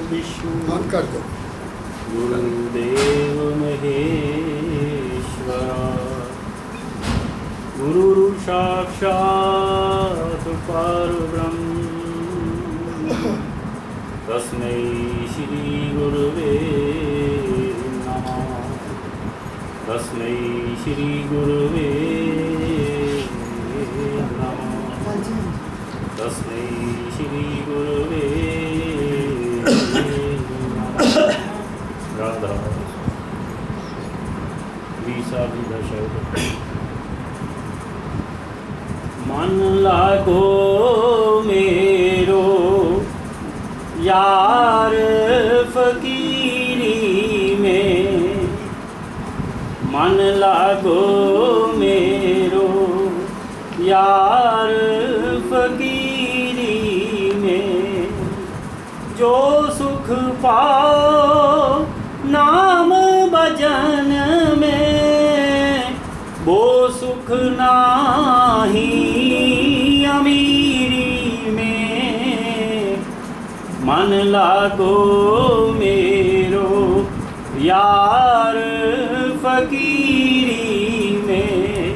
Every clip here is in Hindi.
विष्णु कर दो। गुरुदेव महेश्वरा गुरु साक्षात् परब्रह्म तस्मै श्री गुरुवे नमः। तस्मै श्री गुरुवे नमः। तस्मै श्री गुरुवे नमः। राधा वीसा मन लागो मेरो यार फकीरी में, मन लागो मेरो यार फकीरी में, जो सुख पाओ नाम भजन में, वो सुख नाही अमीरी में। मन लागो मेरो यार फकीरी में,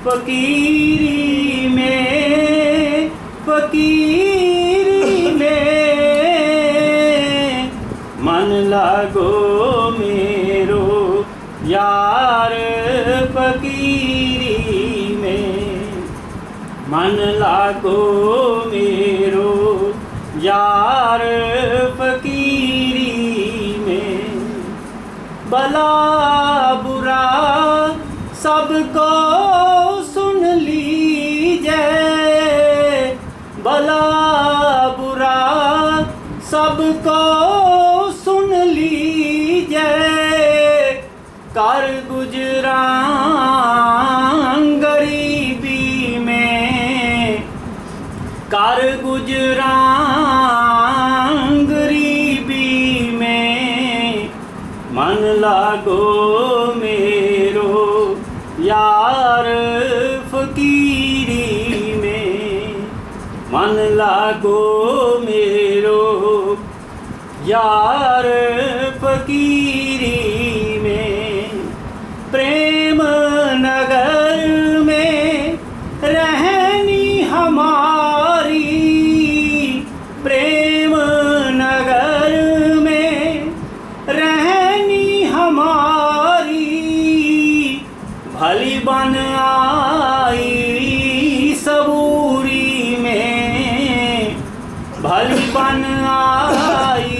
फकीरी में, फकीरी में। मन लागो मेरो यार फकीरी में, मन लागो मेरो यार फकीरी में। भला बुरा सबको सुन लीजिए, भला बुरा सबको सुन लीजिए, कर गुजरान गरीबी में, कर गुजरान गरीबी में। मन लागो मेरो यार फकीरी में, मन लागो मेरो यार फकीरी में। प्रेम नगर में रहनी हमारी, प्रेम नगर में रहनी हमारी। भली बन आई सबूरी में, भली बन आई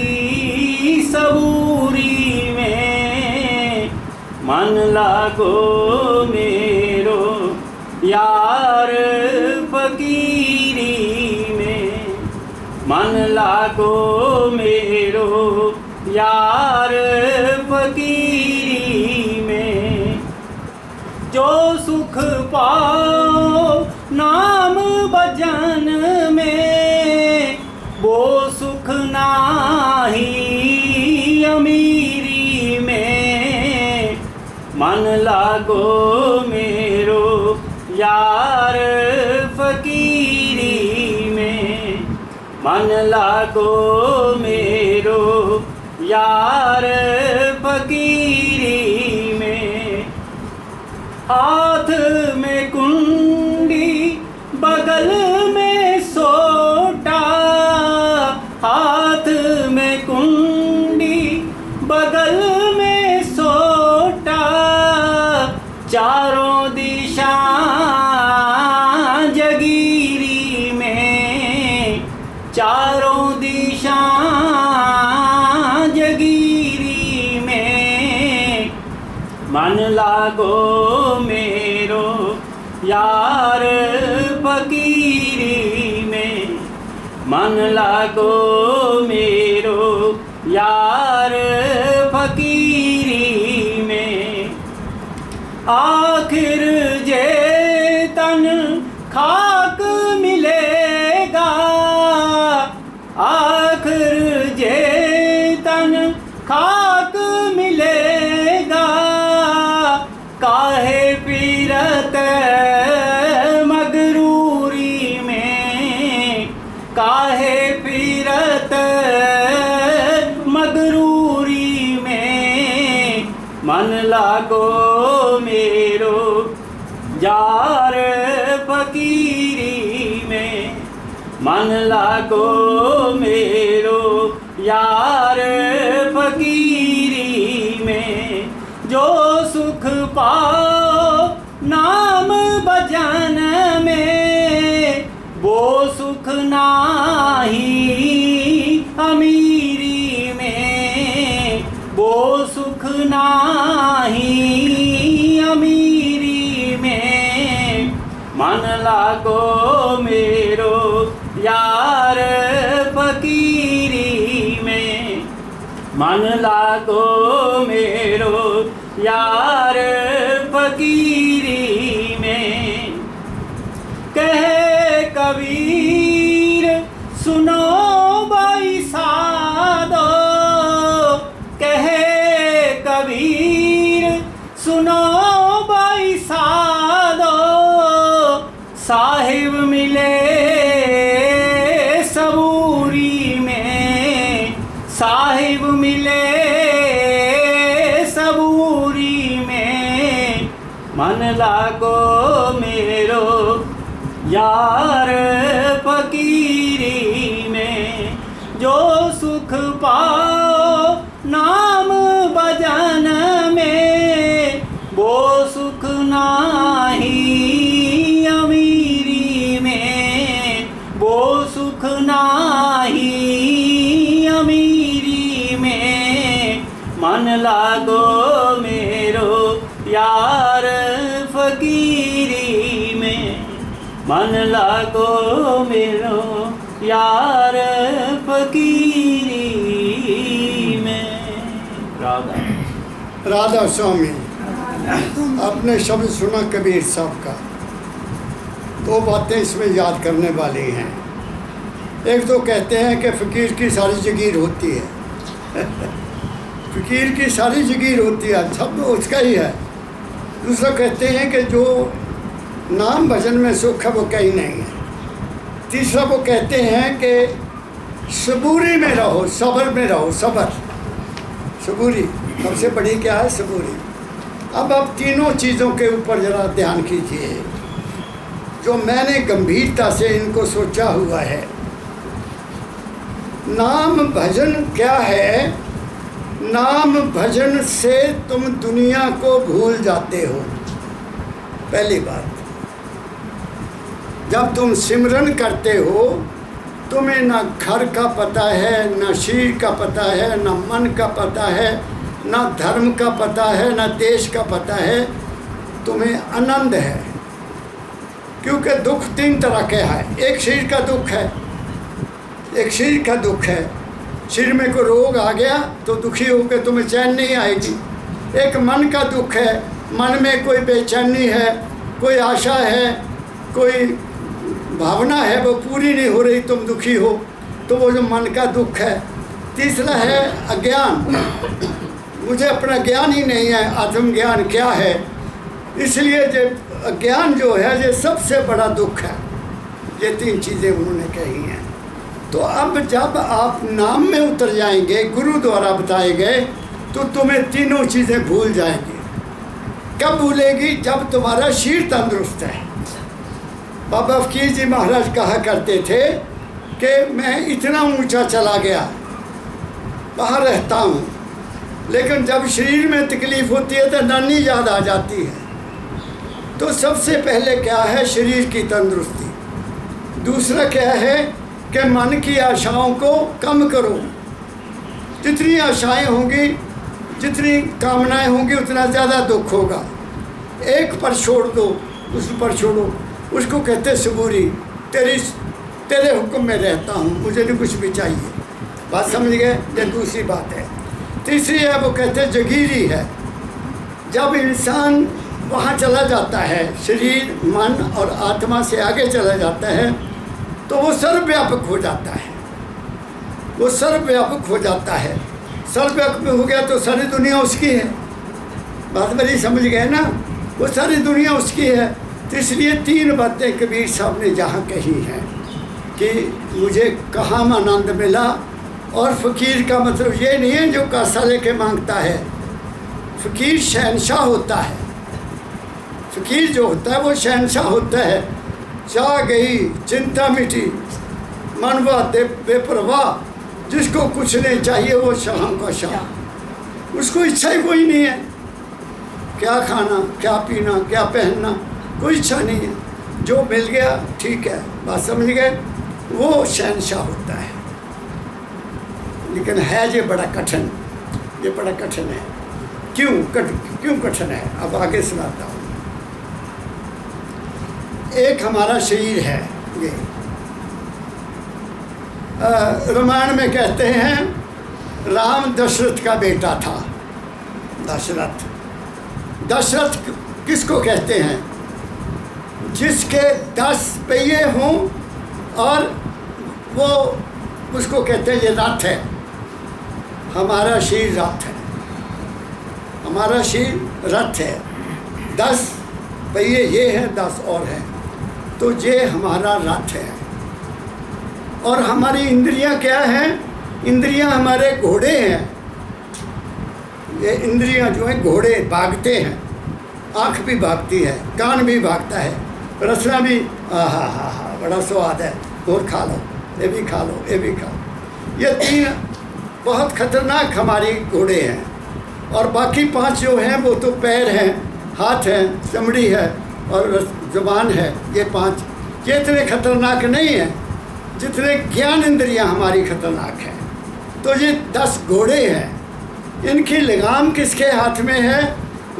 सबूरी में। मन लागो मेरो यार फकीरी में, मन लागो मेरो यार फकीरी में। जो सुख पाओ नाम भजन में, वो सुख नाही अमीरी में। मन लागो मेरो यार फकीरी में, मन लागो मेरो यार फकीरी में। हाथ में कुंडी बगल में सोटा, हाथ में कुंडी बगल में सोटा। चारों दिशा जगीरी में, चारों दिशा जगीरी में। मन लागो मेरो यार फकीरी में, मन लागो मेरो यार फकीरी में। आखिर जे तन खाक मिलेगा, आखिर जे तन खाक मिलेगा। काहे पीरत मगरूरी में, काहे पीरत लागो मेरो यार फकीरी में, मन लागो मेरो यार फकीरी में। जो सुख पाओ नाम भजन में, वो सुख नाही अमीरी में, वो सुख नाही अमीरी में। मन लागो मेरो यार फकीरी में, मन लागो मेरो यार फकीरी में। कहे कबीर सुनो भाई साधो, कहे कबीर सुनो भाई साधो। साहिब मिले सबूरी में, साहिब मिले सबूरी में। मन लागो मेरो यार फकीरी में। जो सुख पाओ नाम भजन में, वो सुख नाही अमीरी में, वो सुख नाही अमीरी में। मन लागो मेरो यार फकीरी में, मन लागो मेरो यार फकीरी में। राधा राधा स्वामी। आपने शब्द सुना कबीर साहब का, दो बातें इसमें याद करने वाली हैं। एक तो कहते हैं कि फ़कीर की सारी जगीर होती है फ़कीर की सारी जगीर होती है, सब उसका ही है। दूसरा कहते हैं कि जो नाम भजन में सुख है वो कहीं नहीं है। तीसरा वो कहते हैं कि सबूरी में रहो, सब्र में रहो, सब्र सबूरी सबसे बड़ी क्या है, सबूरी। अब आप तीनों चीज़ों के ऊपर ज़रा ध्यान कीजिए, जो मैंने गंभीरता से इनको सोचा हुआ है। नाम भजन क्या है? नाम भजन से तुम दुनिया को भूल जाते हो। पहली बात, जब तुम सिमरन करते हो तुम्हें ना घर का पता है, ना शरीर का पता है, ना मन का पता है, ना धर्म का पता है, ना देश का पता है। तुम्हें आनंद है, क्योंकि दुख तीन तरह के हैं। एक शरीर का दुख है, एक शरीर का दुख है, शरीर में कोई रोग आ गया तो दुखी होकर तुम्हें चैन नहीं आएगी। एक मन का दुख है, मन में कोई बेचैनी है, कोई आशा है, कोई भावना है, वो पूरी नहीं हो रही, तुम दुखी हो, तो वो जो मन का दुख है। तीसरा है अज्ञान, मुझे अपना ज्ञान ही नहीं है, आत्मज्ञान क्या है, इसलिए जो अज्ञान जो है ये सबसे बड़ा दुख है। ये तीन चीज़ें उन्होंने कही हैं। तो अब जब आप नाम में उतर जाएंगे, गुरु द्वारा बताए गए, तो तुम्हें तीनों चीज़ें भूल जाएंगी। कब भूलेगी? जब तुम्हारा शरीर तंदुरुस्त है। बाबा फकीर जी महाराज कहा करते थे कि मैं इतना ऊंचा चला गया, बाहर रहता हूँ, लेकिन जब शरीर में तकलीफ़ होती है तो नानी याद आ जाती है। तो सबसे पहले क्या है? शरीर की तंदुरुस्ती। दूसरा क्या है कि मन की आशाओं को कम करो। जितनी आशाएं होंगी, जितनी कामनाएं होंगी, उतना ज़्यादा दुख होगा। एक पर छोड़ दो, उस पर छोड़ो, उसको कहते सबूरी। तेरे हुक्म में रहता हूँ, मुझे नहीं कुछ भी चाहिए। बात समझ गए? ये दूसरी बात है। तीसरी है, वो कहते जगीरी है। जब इंसान वहाँ चला जाता है, शरीर मन और आत्मा से आगे चला जाता है, तो वो सर्वव्यापक हो जाता है। वो सर्वव्यापक हो जाता है। सर्वव्यापक हो गया तो सारी दुनिया उसकी है। बात मेरी समझ गए ना? वो सारी दुनिया उसकी है। तो इसलिए तीन बातें कबीर साहब ने जहाँ कही हैं कि मुझे कहाँ आनंद मिला। और फ़कीर का मतलब ये नहीं है जो कासा लेके मांगता है, फ़कीर शहनशाह होता है। फ़कीर जो होता है वो शहनशाह होता है। चाह गई चिंता मिटी मनवा दे बेपरवाह, जिसको कुछ नहीं चाहिए वो शाम का शाह। उसको इच्छा ही कोई नहीं है, क्या खाना क्या पीना क्या पहनना, कोई इच्छा नहीं है। जो मिल गया ठीक है, बात समझ गए, वो शहनशाह होता है। लेकिन है ये बड़ा कठिन, ये बड़ा कठिन है। क्यों कठिन है, अब आगे सुनाता हूँ। एक हमारा शरीर है, ये रामायण में कहते हैं राम दशरथ का बेटा था। दशरथ किसको कहते हैं? जिसके 10 पहिए हों और वो, उसको कहते हैं ये रथ है। हमारा शरीर रथ है, हमारा शरीर रथ है। 10 पहिए ये हैं, 10 और हैं, तो ये हमारा रथ है। और हमारी इंद्रियां क्या हैं? इंद्रियां हमारे घोड़े हैं। ये इंद्रियां जो हैं घोड़े, भागते हैं। आँख भी भागती है, कान भी भागता है, रसना भी, हा बड़ा स्वाद है, और खा लो, ये भी खा लो, ये भी खा लो। ये 3 बहुत खतरनाक हमारी घोड़े हैं। और बाकी 5 जो हैं वो तो पैर हैं, हाथ हैं, चमड़ी है और ज़ुबान है। ये 5 ये इतने खतरनाक नहीं हैं जितने ज्ञान इंद्रियां हमारी खतरनाक हैं। तो ये 10 घोड़े हैं। इनकी लगाम किसके हाथ में है?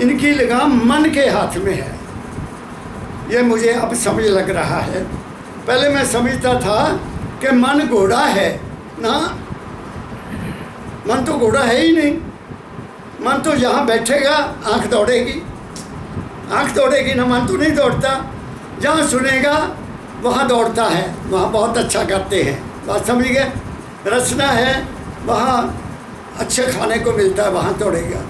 इनकी लगाम मन के हाथ में है। ये मुझे अब समझ लग रहा है। पहले मैं समझता था कि मन घोड़ा है ना, मन तो घोड़ा है ही नहीं। मन तो जहाँ बैठेगा आँख दौड़ेगी, आँख दौड़ेगी ना, मन तो नहीं दौड़ता। जहाँ सुनेगा वहाँ दौड़ता है, वहाँ बहुत अच्छा करते हैं, बात समझ गए। रचना है, वहाँ अच्छे खाने को मिलता है, वहाँ दौड़ेगा।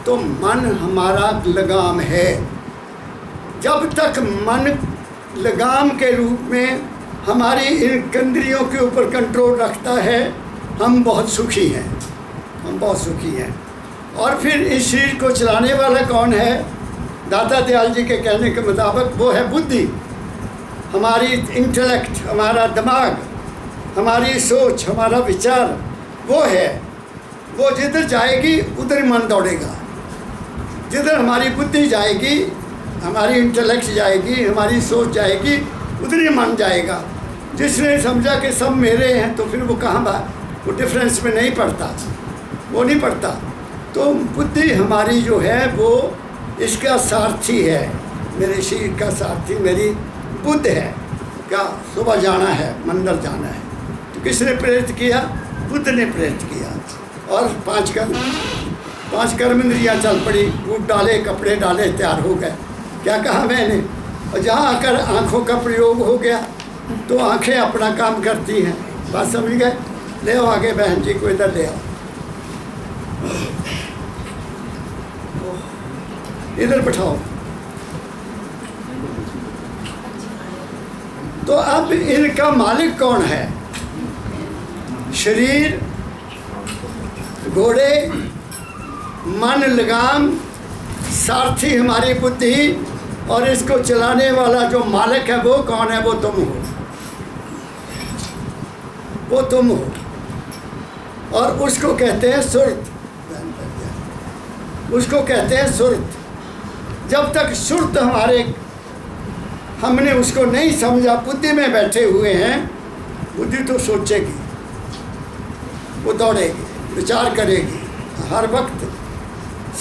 तो मन हमारा लगाम है। जब तक मन लगाम के रूप में हमारी इन इंद्रियों के ऊपर कंट्रोल रखता है, हम बहुत सुखी हैं, हम बहुत सुखी हैं। और फिर इस शरीर को चलाने वाला कौन है? दाता दयाल जी के कहने के मुताबिक वो है बुद्धि, हमारी इंटेलेक्ट, हमारा दिमाग, हमारी सोच, हमारा विचार, वो है। वो जिधर जाएगी उधर मन दौड़ेगा। जिधर हमारी बुद्धि जाएगी, हमारी इंटेलेक्ट जाएगी, हमारी सोच जाएगी, उधर ही मन जाएगा। जिसने समझा कि सब मेरे हैं तो फिर वो कहाँ वो डिफरेंस में नहीं पड़ता, वो नहीं पड़ता। तो बुद्धि हमारी जो है वो इसका सारथी है, मेरे शरीर का सारथी मेरी बुद्ध है। क्या सुबह जाना है, मंदिर जाना है, तो किसने प्रेरित किया? बुद्ध ने प्रेरित किया। और 5 कर्म इंद्रियाँ चल पड़ी, बूट डाले, कपड़े डाले, तैयार हो गए। क्या कहा मैंने? और जहाँ आकर आँखों का प्रयोग हो गया तो आँखें अपना काम करती हैं, बात समझ गए। ले आओ आगे, बहन जी को इधर ले आओ, इधर बैठाओ। तो अब इनका मालिक कौन है? शरीर, घोड़े, मन लगाम, सारथी हमारी बुद्धि, और इसको चलाने वाला जो मालिक है वो कौन है? वो तुम हो, वो तुम हो। और उसको कहते हैं सुरत, उसको कहते हैं सुरत। जब तक सुरत हमने उसको नहीं समझा, बुद्धि में बैठे हुए हैं, बुद्धि तो सोचेगी, वो दौड़ेगी, विचार करेगी हर वक्त।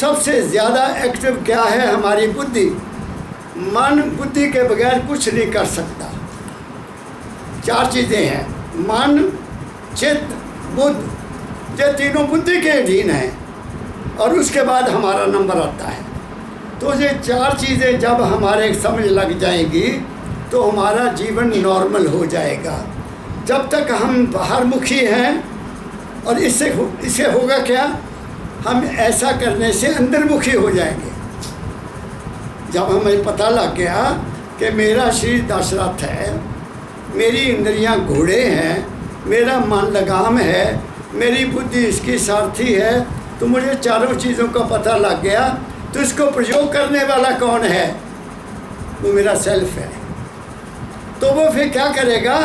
सबसे ज़्यादा एक्टिव क्या है? हमारी बुद्धि। मन बुद्धि के बगैर कुछ नहीं कर सकता। 4 चीज़ें हैं, मन, चित्त, बुद्ध। ये तीनों बुद्धि के अधीन हैं और उसके बाद हमारा नंबर आता है। तो ये 4 चीज़ें जब हमारे समझ लग जाएंगी तो हमारा जीवन नॉर्मल हो जाएगा। जब तक हम बाहरमुखी हैं, और इससे होगा क्या? हम ऐसा करने से अंतर्मुखी हो जाएंगे। जब हमें पता लग गया कि मेरा शरीर दशरथ है, मेरी इंद्रियां घोड़े हैं, मेरा मन लगाम है, मेरी बुद्धि इसकी सारथी है, तो मुझे चारों चीज़ों का पता लग गया, तो इसको प्रयोग करने वाला कौन है? वो मेरा सेल्फ है। तो वो फिर क्या करेगा?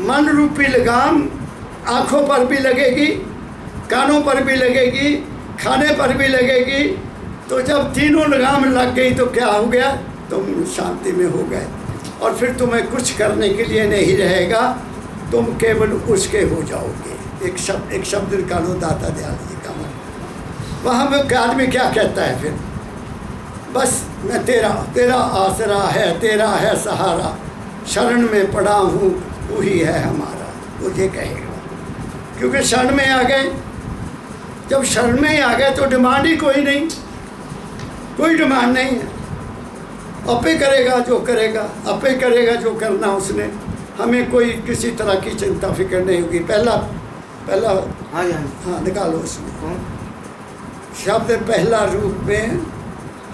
मन रूपी लगाम आँखों पर भी लगेगी, कानों पर भी लगेगी, खाने पर भी लगेगी। तो जब तीनों लगाम लग गई तो क्या हो गया? तुम शांति में हो गए, और फिर तुम्हें कुछ करने के लिए नहीं रहेगा, तुम केवल उसके हो जाओगे। एक शब्द निकालो दाता दयाल जी का। वहाँ में आदमी क्या कहता है फिर? बस मैं तेरा आसरा है, तेरा है सहारा, शरण में पड़ा हूँ तू ही है हमारा, वो ये कहेगा। क्योंकि शरण में आ गए। जब शरण में ही आ गए तो डिमांड ही कोई नहीं, कोई डिमांड नहीं है। अपे करेगा जो करेगा, अपे करेगा जो करना उसने। हमें कोई किसी तरह की चिंता फिक्र नहीं होगी। पहला हाँ निकालो उसमें शब्द पहला रूप में,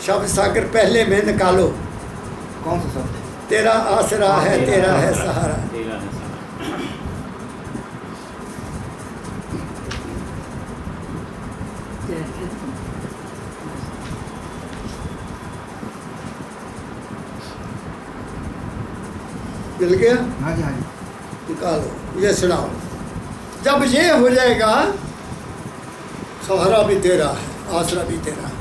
शब्द सागर पहले में निकालो। कौन सा शब्द? तेरा आसरा है, तेरा है सहारा। तेरा है सहारा। मिल गया? हाँ जी हाँ जी। निकालो, ये सुनाओ। जब ये हो जाएगा, सहारा भी तेरा है, आसरा भी तेरा है।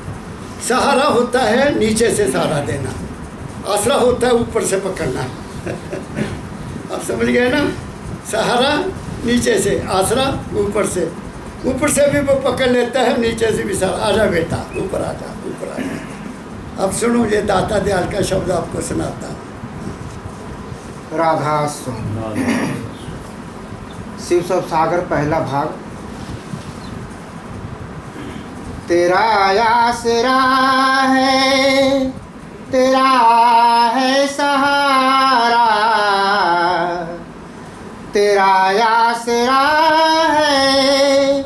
सहारा होता है नीचे से सहारा देना, आसरा होता है ऊपर से पकड़ना। आप समझ गए ना? सहारा नीचे से, आसरा ऊपर से। ऊपर से भी वो पकड़ लेता है, नीचे से भी सहारा। आजा बेटा, ऊपर आजा, ऊपर आजा। अब सुनो, ये दाता दयाल का शब्द आपको सुनाता हूँ। राधा सुन शिव सब सागर पहला भाग। तेरा आसरा है, तेरा है सहारा, तेरा आसरा है,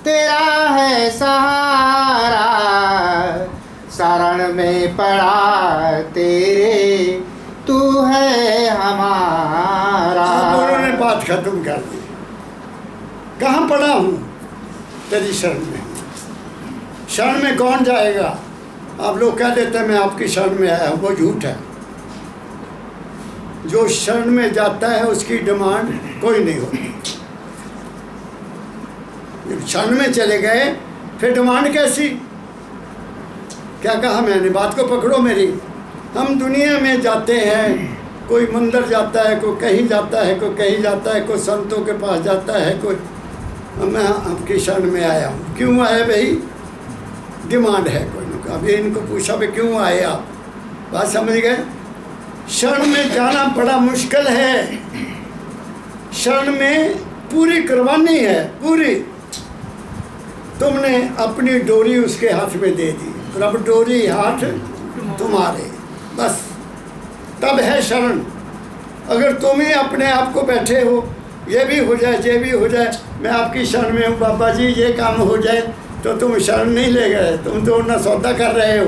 तेरा है सहारा, शरण में पड़ा तेरे तू है हमारा। अब उन्होंने बात खत्म कर दी। कहाँ पड़ा हूँ? तेरी शरण में। शरण में कौन जाएगा? आप लोग कह देते हैं मैं आपकी शरण में आया हूँ, वो झूठ है। जो शरण में जाता है उसकी डिमांड कोई नहीं होती। जब शरण में चले गए फिर डिमांड कैसी? क्या कहा मैंने? बात को पकड़ो मेरी। हम दुनिया में जाते हैं, कोई मंदिर जाता है, कोई कहीं जाता है, कोई कहीं जाता है, कोई संतों के पास जाता है, कोई। मैं आपकी शरण में आया हूँ। क्यों आए भाई? डिमांड है कोई ना। अभी इनको पूछा भी क्यों आए आप? बात समझ गए? शरण में जाना बड़ा मुश्किल है। शरण में पूरी कुर्बानी है, पूरी। तुमने अपनी डोरी उसके हाथ में दे दी, और अब डोरी हाथ तुम्हारे, बस तब है शरण। अगर तुम ही अपने आप को बैठे हो, ये भी हो जाए, ये भी हो जाए, मैं आपकी शरण में हूँ बाबा जी, ये काम हो जाए, तो तुम शरण नहीं ले गए। तुम तो ना सौदा कर रहे हो,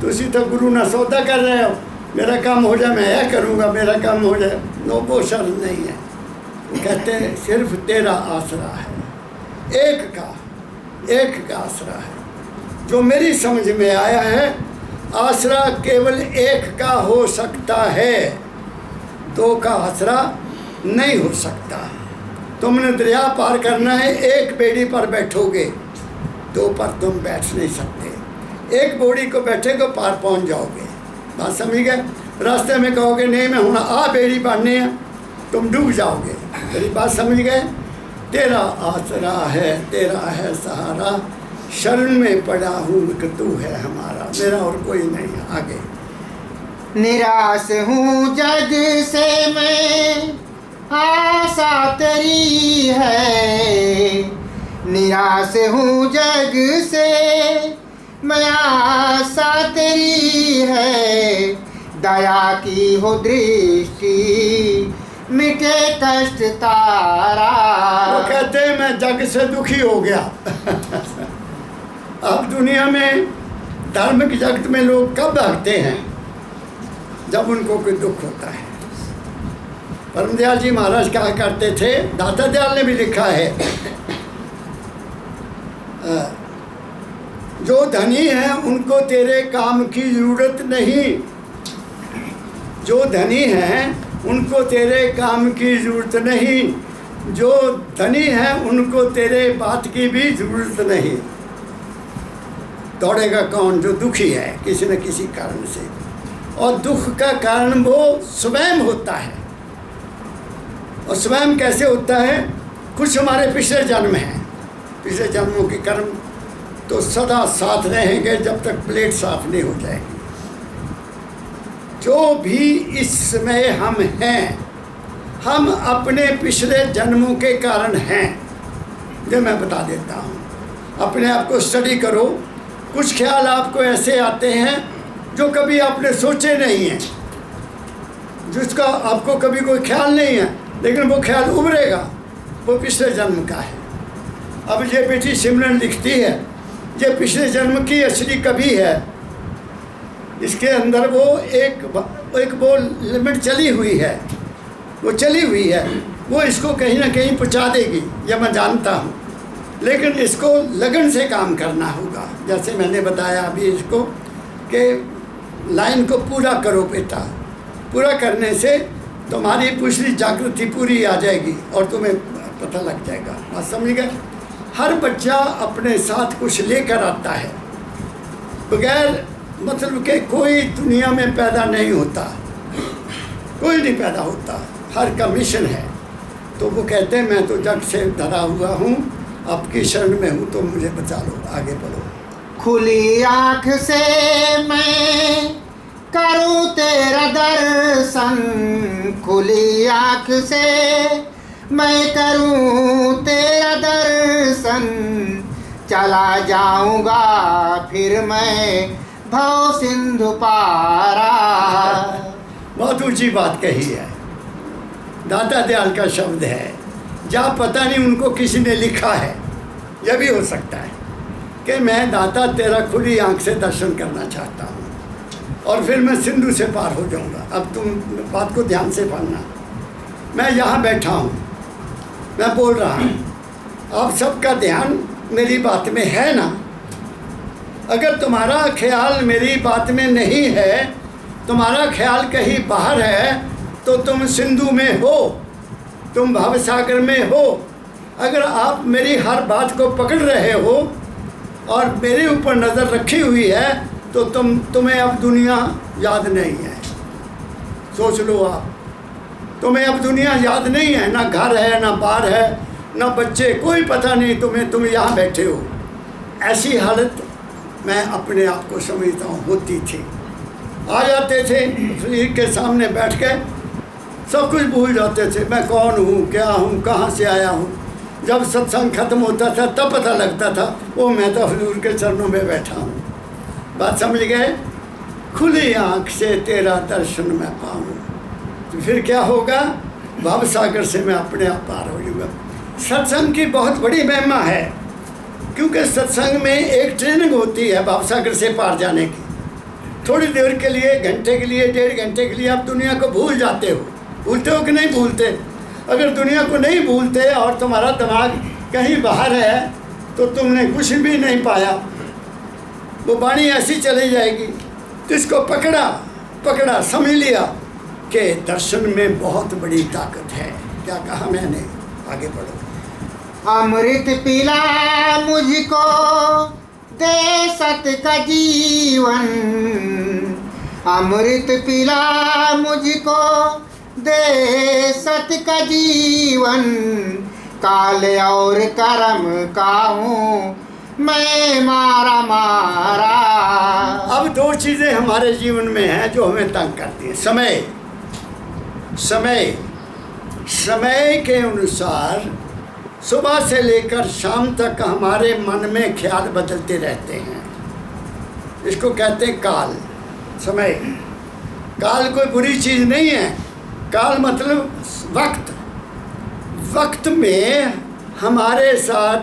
तुसी तो गुरु ना सौदा कर रहे हो। मेरा काम हो जाए, मैं यह करूँगा, मेरा काम हो जाए। नो, वो शरण नहीं है। वो कहते हैं सिर्फ तेरा आसरा है, एक का आसरा है। जो मेरी समझ में आया है, आसरा केवल एक का हो सकता है, दो का आसरा नहीं हो सकता। तुमने दरिया पार करना है, एक बेड़ी पर बैठोगे, दो पर तुम बैठ नहीं सकते। एक बोड़ी को बैठेगे पार पहुंच जाओगे। बात समझ गए? रास्ते में कहोगे नहीं मैं हूँ आ बेड़ी पारनी है, तुम डूब जाओगे। मेरी बात समझ गए? तेरा आसरा है, तेरा है सहारा, शरण में पड़ा हूँ कि तू है हमारा, मेरा और कोई नहीं है। आगे। निराश हूँ जग से मैं, आशा तेरी है। निराश हूँ जग से मैं, आशा तेरी है। दया की हो दृष्टि, मिटे कष्ट तारा। वो कहते हैं मैं जग से दुखी हो गया। अब दुनिया में धार्मिक जगत में लोग कब भागते हैं? जब उनको कोई दुख होता है। परमदयाल जी महाराज कहा करते थे, दाता दयाल ने भी लिखा है, जो धनी हैं उनको तेरे काम की ज़रूरत नहीं, जो धनी हैं उनको तेरे काम की ज़रूरत नहीं, जो धनी हैं उनको तेरे बात की भी ज़रूरत नहीं। दौड़ेगा कौन? जो दुखी है किसी न किसी कारण से, और दुख का कारण वो स्वयं होता है। और स्वयं कैसे होता है? कुछ हमारे पिछले जन्म हैं, पिछले जन्मों के कर्म तो सदा साथ रहेंगे जब तक प्लेट साफ नहीं हो जाएगी। जो भी इस समय हम हैं, हम अपने पिछले जन्मों के कारण हैं। जो मैं बता देता हूँ, अपने आप को स्टडी करो। कुछ ख्याल आपको ऐसे आते हैं जो कभी आपने सोचे नहीं हैं, जिसका आपको कभी कोई ख्याल नहीं है, लेकिन वो ख्याल उभरेगा, वो पिछले जन्म का है। अब ये बेटी सिमरन लिखती है, ये पिछले जन्म की असली कवि है। इसके अंदर वो एक वो लिमिट चली हुई है, वो चली हुई है, वो इसको कहीं ना कहीं पहुंचा देगी, यह मैं जानता हूँ। लेकिन इसको लगन से काम करना होगा। जैसे मैंने बताया अभी इसको कि लाइन को पूरा करो बेटा, पूरा करने से तुम्हारी पिछली जागृति पूरी आ जाएगी और तुम्हें पता लग जाएगा। बात समझ गए? हर बच्चा अपने साथ कुछ लेकर आता है, बगैर मतलब के कोई दुनिया में पैदा नहीं होता, कोई नहीं पैदा होता, हर का मिशन है। तो वो कहते हैं मैं तो जग से धरा हुआ हूँ, आपकी शरण में हूँ, तो मुझे बचा लो, आगे बढ़ो। खुली आँख से मैं करूँ तेरा दर्शन, खुली आँख से मैं करूँ तेरा दर्शन, चला जाऊँगा फिर मैं भव सिंधु पारा। बहुत ऊँची बात कही है, दाता दयाल का शब्द है। जहाँ पता नहीं उनको किसी ने लिखा है, यह भी हो सकता है कि मैं दाता तेरा खुली आँख से दर्शन करना चाहता हूँ और फिर मैं सिंधु से पार हो जाऊँगा। अब तुम बात को ध्यान से पढ़ना। मैं यहाँ बैठा हूँ, मैं बोल रहा हूँ, आप सबका ध्यान मेरी बात में है ना? अगर तुम्हारा ख्याल मेरी बात में नहीं है, तुम्हारा ख्याल कहीं बाहर है, तो तुम सिंधु में हो, तुम भवसागर में हो। अगर आप मेरी हर बात को पकड़ रहे हो और मेरे ऊपर नज़र रखी हुई है, तो तुम्हें अब दुनिया याद नहीं है। सोच लो आप, तुम्हें अब दुनिया याद नहीं है, ना घर है, ना बार है, ना बच्चे, कोई पता नहीं तुम्हें, तुम यहाँ बैठे हो। ऐसी हालत मैं अपने आप को समझता हूँ होती थी। आ जाते थे शरीर के सामने बैठ के, सब कुछ भूल जाते थे, मैं कौन हूँ, क्या हूँ, कहाँ से आया हूँ। जब सत्संग खत्म होता था तब पता लगता था वो मैं तो हुजूर के चरणों में बैठा हूँ। बात समझ गए? खुली आँख से तेरा दर्शन मैं पाऊँ, तो फिर क्या होगा? भव सागर से मैं अपने आप पार हो जाऊँगा। सत्संग की बहुत बड़ी महिमा है, क्योंकि सत्संग में एक ट्रेनिंग होती है भव सागर से पार जाने की। थोड़ी देर के लिए, घंटे के लिए, 1.5 घंटे के लिए आप दुनिया को भूल जाते हो। भूलते हो कि नहीं भूलते? अगर दुनिया को नहीं भूलते और तुम्हारा दिमाग कहीं बाहर है, तो तुमने कुछ भी नहीं पाया, वो वाणी ऐसी चली जाएगी। तो इसको पकड़ा, समझ लिया कि दर्शन में बहुत बड़ी ताकत है। क्या कहा मैंने? आगे बढ़ो। अमृत पिला मुझको दे सत का जीवन, अमृत पिला मुझको दे सत का जीवन, काल और कर्म का हूँ मैं मारा। अब 2 चीज़ें हमारे जीवन में हैं जो हमें तंग करती हैं। समय के अनुसार सुबह से लेकर शाम तक हमारे मन में ख्याल बदलते रहते हैं। इसको कहते हैं काल, समय। काल कोई बुरी चीज़ नहीं है। काल मतलब वक्त में हमारे साथ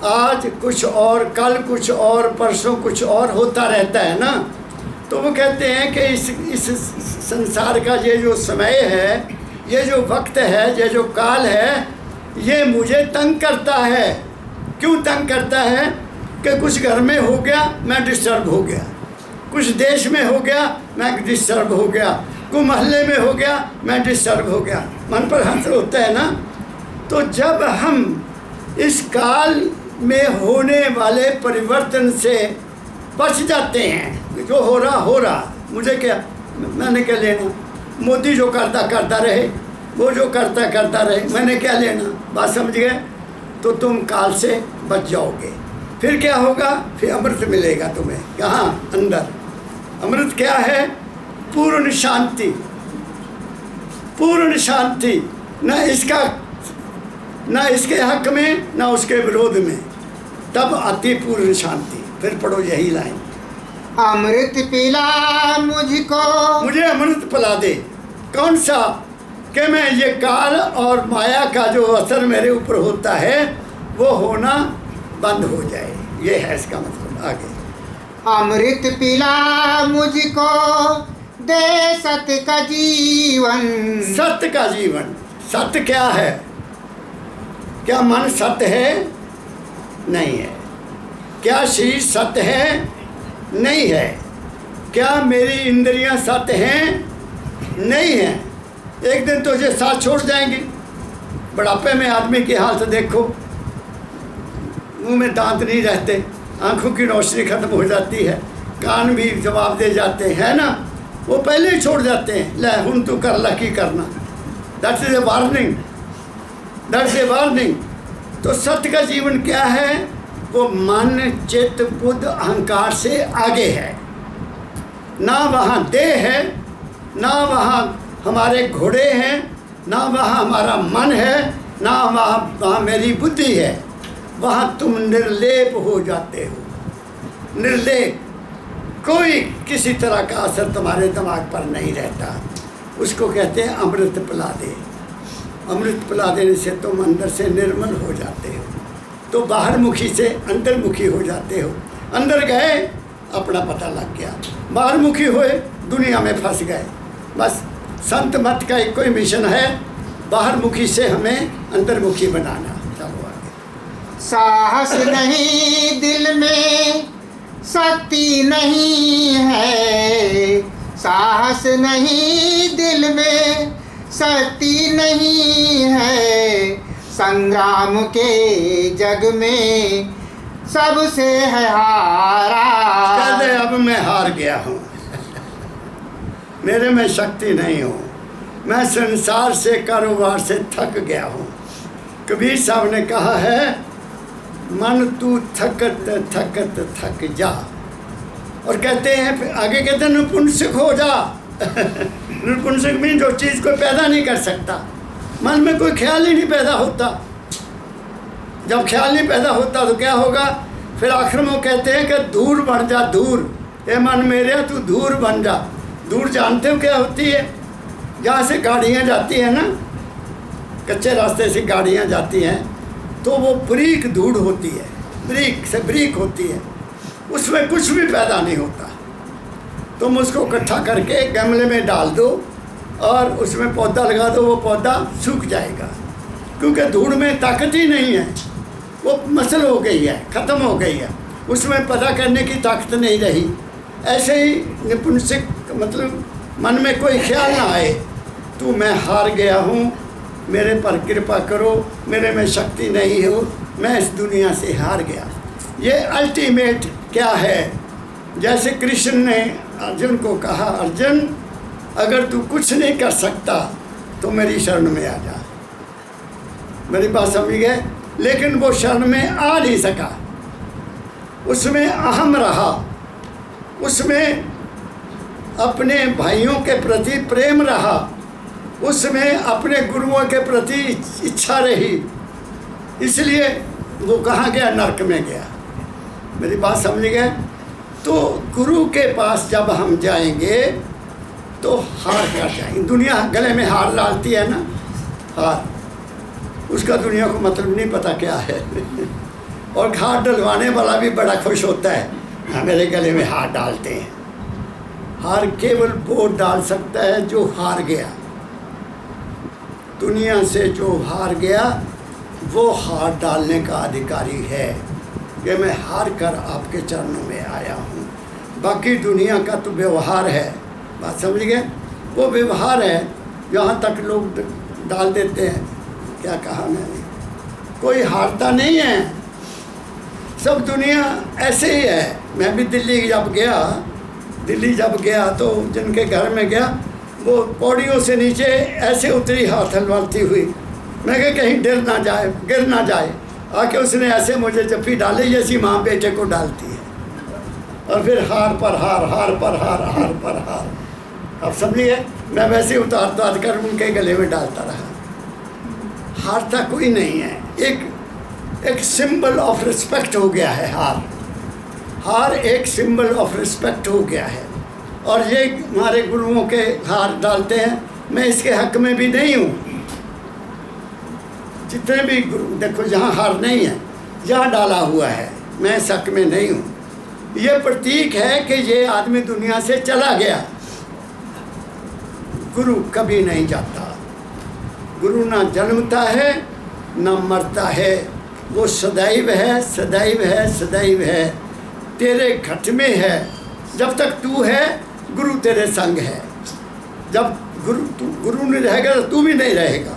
आज कुछ और, कल कुछ और, परसों कुछ और होता रहता है ना। तो वो कहते हैं कि इस संसार का ये जो समय है, ये जो वक्त है, ये जो काल है, ये मुझे तंग करता है। क्यों तंग करता है कि कुछ घर में हो गया मैं डिस्टर्ब हो गया, कुछ देश में हो गया मैं डिस्टर्ब हो गया, कोई मोहल्ले में हो गया मैं डिस्टर्ब हो गया, मन पर हंस होता है ना। तो जब हम इस काल में होने वाले परिवर्तन से बच जाते हैं, जो हो रहा मुझे क्या, मैंने क्या लेना, मोदी जो करता रहे, वो जो करता रहे, मैंने क्या लेना, बात समझ गए। तो तुम काल से बच जाओगे। फिर क्या होगा, फिर अमृत मिलेगा तुम्हें। कहाँ? अंदर। अमृत क्या है? पूर्ण शांति, पूर्ण शांति, न इसके हक में न उसके विरोध में, तब आती पूर्ण शांति। फिर पढ़ो यही लाइन, अमृत पिला मुझको, मुझे अमृत पिला दे। कौन सा? कि मैं ये काल और माया का जो असर मेरे ऊपर होता है वो होना बंद हो जाए, ये है इसका मतलब। आगे, अमृत पिला मुझको दे सत्य का जीवन। सत्य का जीवन। सत्य क्या है? क्या मन सत्य है? नहीं है। क्या शरीर सत्य है? नहीं है। क्या मेरी इंद्रियां सत्य हैं? नहीं है। एक दिन तो ये साथ छोड़ जाएंगी। बुढ़ापे में आदमी की हालत देखो, मुंह में दांत नहीं रहते, आंखों की रोशनी खत्म हो जाती है, कान भी जवाब दे जाते हैं ना, वो पहले ही छोड़ जाते हैं। ले हुन तू कर ला की करना, that is a warning, that's a warning. तो सत्य का जीवन क्या है? वो मन, चित्त, बुद्ध, अहंकार से आगे है। ना वहाँ देह है, ना वहाँ हमारे घोड़े हैं, ना वहाँ हमारा मन है, ना वहाँ मेरी बुद्धि है। वहाँ तुम निर्लेप हो जाते हो। निर्लेप, कोई किसी तरह का असर तुम्हारे दिमाग पर नहीं रहता। उसको कहते हैं अमृत पिला दे। अमृत पिला देने से तुम अंदर से निर्मल हो जाते हो, तो बाहर मुखी से अंतर्मुखी हो जाते हो। अंदर गए अपना पता लग गया, बाहर मुखी हुए दुनिया में फंस गए। बस संत मत का एक कोई मिशन है, बाहर मुखी से हमें अंतर्मुखी बनाना। चलो आगे। साहस नहीं दिल में, शक्ति नहीं है। साहस नहीं दिल में, शक्ति नहीं है। संग्राम के जग में सबसे है हारा। कहते अब मैं हार गया हूँ, मेरे में शक्ति नहीं हो, मैं संसार से, कारोबार से थक गया हूँ। कबीर साहब ने कहा है, मन तू थकत थकत थक जा। और कहते हैं फिर आगे कहते हैं नपुंसक हो जा। नपुंसक में जो चीज़ कोई पैदा नहीं कर सकता, मन में कोई ख्याल ही नहीं पैदा होता। जब ख्याल नहीं पैदा होता तो क्या होगा? फिर आखिर में वो कहते हैं कि दूर बन जा, दूर। ये मन मेरे तू दूर बन जा। दूर जानते हो क्या होती है? जहाँ से गाड़ियाँ जाती हैं ना, कच्चे रास्ते से गाड़ियाँ जाती हैं, तो वो ब्रीक धूड़ होती है, ब्रीक से ब्रीक होती है, उसमें कुछ भी पैदा नहीं होता। तुम उसको इकट्ठा करके गमले में डाल दो और उसमें पौधा लगा दो, वो पौधा सूख जाएगा, क्योंकि धूड़ में ताकत ही नहीं है, वो मसल हो गई है, ख़त्म हो गई है, उसमें पैदा करने की ताकत नहीं रही। ऐसे ही निपुंसक मतलब मन में कोई ख्याल ना आए, तो मैं हार गया हूँ, मेरे पर कृपा करो, मेरे में शक्ति नहीं हो, मैं इस दुनिया से हार गया। ये अल्टीमेट क्या है? जैसे कृष्ण ने अर्जुन को कहा, अर्जुन अगर तू कुछ नहीं कर सकता तो मेरी शरण में आ जा। मेरी बात समझ गए? लेकिन वो शरण में आ नहीं सका, उसमें अहम रहा, उसमें अपने भाइयों के प्रति प्रेम रहा, उसमें अपने गुरुओं के प्रति इच्छा रही, इसलिए वो कहाँ गया? नरक में गया। मेरी बात समझ गए? तो गुरु के पास जब हम जाएंगे तो हार कर जाएंगे। दुनिया गले में हार डालती है ना, हार, उसका दुनिया को मतलब नहीं पता क्या है। और हार डलवाने वाला भी बड़ा खुश होता है, हाँ मेरे गले में हार डालते हैं। हार केवल वो डाल सकता है जो हार गया। दुनिया से जो हार गया वो हार डालने का अधिकारी है कि मैं हार कर आपके चरणों में आया हूँ। बाकी दुनिया का तो व्यवहार है, बात समझ गए, वो व्यवहार है। यहाँ तक लोग डाल देते हैं, क्या कहा मैंने, कोई हारता नहीं है, सब दुनिया ऐसे ही है। मैं भी दिल्ली जब गया तो जिनके घर में गया, वो पौड़ियों से नीचे ऐसे उतरी हाथ हलवाती हुई। मैं कहा कहीं गिर ना जाए। आके उसने ऐसे मुझे जफ्फी डाली जैसी माँ बेटे को डालती है, और फिर हार पर हार, हार पर हार, हार पर हार। अब समझिए, मैं वैसे उतार कर उनके गले में डालता रहा। हारता कोई नहीं है, एक सिंबल ऑफ रिस्पेक्ट हो गया है हार एक सिंबल ऑफ रिस्पेक्ट हो गया है। और ये हमारे गुरुओं के हार डालते हैं, मैं इसके हक में भी नहीं हूँ। जितने भी गुरु देखो, जहाँ हार नहीं है, जहाँ डाला हुआ है, मैं इस हक में नहीं हूँ। ये प्रतीक है कि ये आदमी दुनिया से चला गया। गुरु कभी नहीं जाता, गुरु ना जन्मता है ना मरता है, वो सदैव है, सदैव है, सदैव है, तेरे घट में है। जब तक तू है, गुरु तेरे संग है। जब गुरु नहीं रहेगा तो तू भी नहीं रहेगा।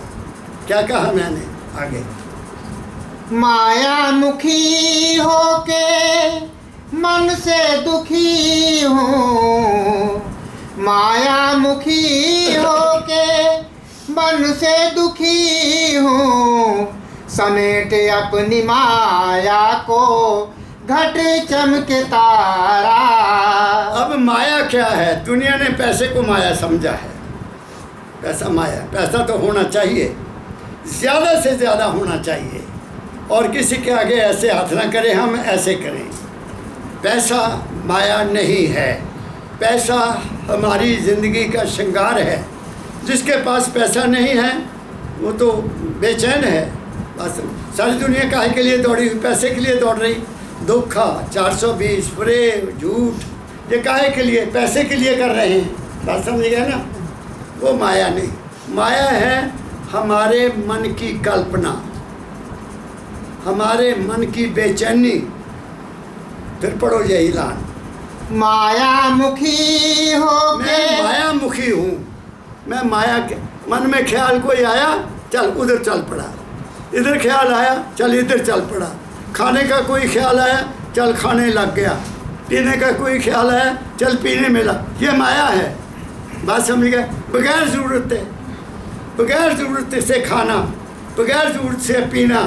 क्या कहा मैंने आगे? माया मुखी होके मन से दुखी हूँ, माया मुखी होके मन से दुखी हूँ, समेट अपनी माया को घट चमके तारा। अब माया क्या है? दुनिया ने पैसे को माया समझा है। पैसा माया, पैसा तो होना चाहिए, ज़्यादा से ज़्यादा होना चाहिए, और किसी के आगे ऐसे हाथ ना करें, हम ऐसे करें। पैसा माया नहीं है, पैसा हमारी ज़िंदगी का श्रृंगार है। जिसके पास पैसा नहीं है वो तो बेचैन है। बस सारी दुनिया काहे के लिए दौड़ी हुई? पैसे के लिए दौड़ रही। धोखा, 420, प्रेम, झूठ, ये काहे के लिए? पैसे के लिए कर रहे हैं। बात समझ गए ना? वो माया नहीं, माया है हमारे मन की कल्पना, हमारे मन की बेचैनी। फिर पढ़ो यही लान, माया मुखी हो मैं माया मुखी हूँ। मैं माया के मन में ख्याल कोई आया, चल उधर चल पड़ा, इधर ख्याल आया, चल इधर चल पड़ा, खाने का कोई ख्याल आया, चल खाने लग गया, पीने का कोई ख्याल आया, चल पीने में लग। ये माया है। बात समझ गए? बगैर ज़रूरत से खाना, बगैर ज़रूरत से पीना।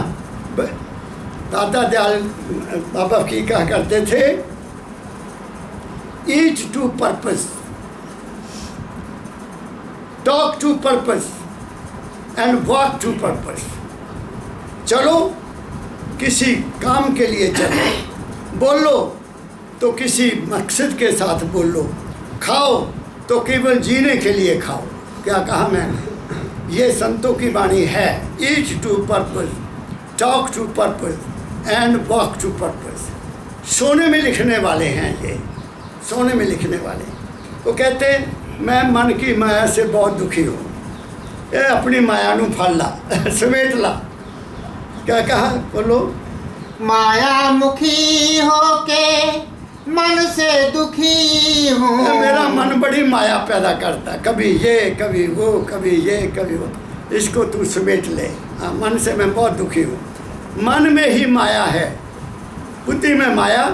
दादा दयाल बाबा की कहा करते थे, eat to purpose, talk to purpose and walk to purpose. चलो किसी काम के लिए चलो, बोलो तो किसी मकसद के साथ बोलो, खाओ तो केवल जीने के लिए खाओ। क्या कहा मैंने? ये संतों की वाणी है। Eat to purpose, talk to purpose and walk to purpose. सोने में लिखने वाले हैं ये, सोने में लिखने वाले। वो कहते हैं मैं मन की माया से बहुत दुखी हूँ। ये अपनी माया नू फड़ ला, समेट ला। क्या कहा? बोलो। माया मुखी होके मन से दुखी हूँ। मेरा मन बड़ी माया पैदा करता है, कभी ये कभी वो, कभी ये कभी वो। इसको तू समेट ले। हाँ, मन से मैं बहुत दुखी हूँ। मन में ही माया है, बुद्धि में माया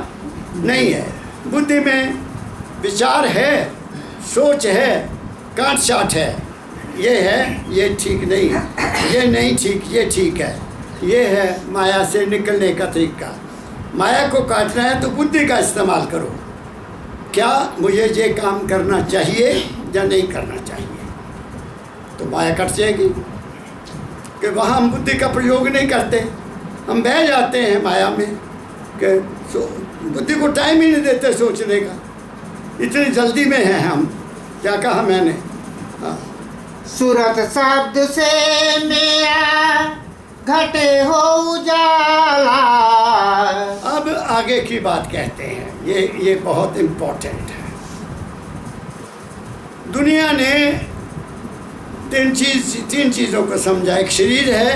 नहीं है। बुद्धि में विचार है, सोच है, काट छाट है। ये है, ये ठीक नहीं, ये नहीं ठीक, ये ठीक है। ये है माया से निकलने का तरीका। माया को काटना है तो बुद्धि का इस्तेमाल करो। क्या मुझे ये काम करना चाहिए या नहीं करना चाहिए? तो माया कट जाएगी। कि वहाँ हम बुद्धि का प्रयोग नहीं करते, हम बह जाते हैं माया में कि बुद्धि को टाइम ही नहीं देते सोचने का। इतनी जल्दी में हैं हम। क्या कहा मैंने? हाँ, सूरत शब्द से मेरा घटे हो उजाला। अब आगे की बात कहते हैं, ये बहुत इम्पोर्टेंट है। दुनिया ने तीन चीज़ों को समझा। एक शरीर है,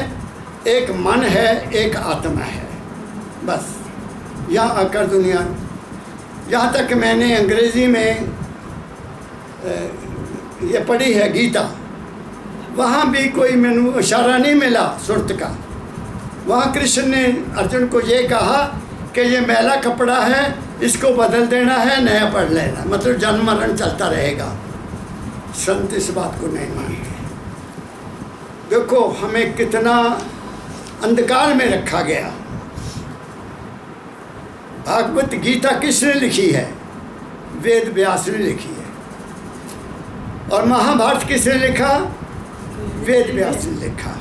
एक मन है, एक आत्मा है, बस। यहाँ आकर दुनिया, यहाँ तक मैंने अंग्रेज़ी में ये पढ़ी है गीता, वहाँ भी कोई मैंने इशारा नहीं मिला सुरत का। वहाँ कृष्ण ने अर्जुन को ये कहा कि ये मैला कपड़ा है, इसको बदल देना है, नया पढ़ लेना, मतलब जन्म मरण चलता रहेगा। संत इस बात को नहीं मानते। देखो हमें कितना अंधकार में रखा गया। भागवत गीता किसने लिखी है? वेद व्यास ने लिखी है। और महाभारत किसने लिखा? वेद व्यास ने लिखा।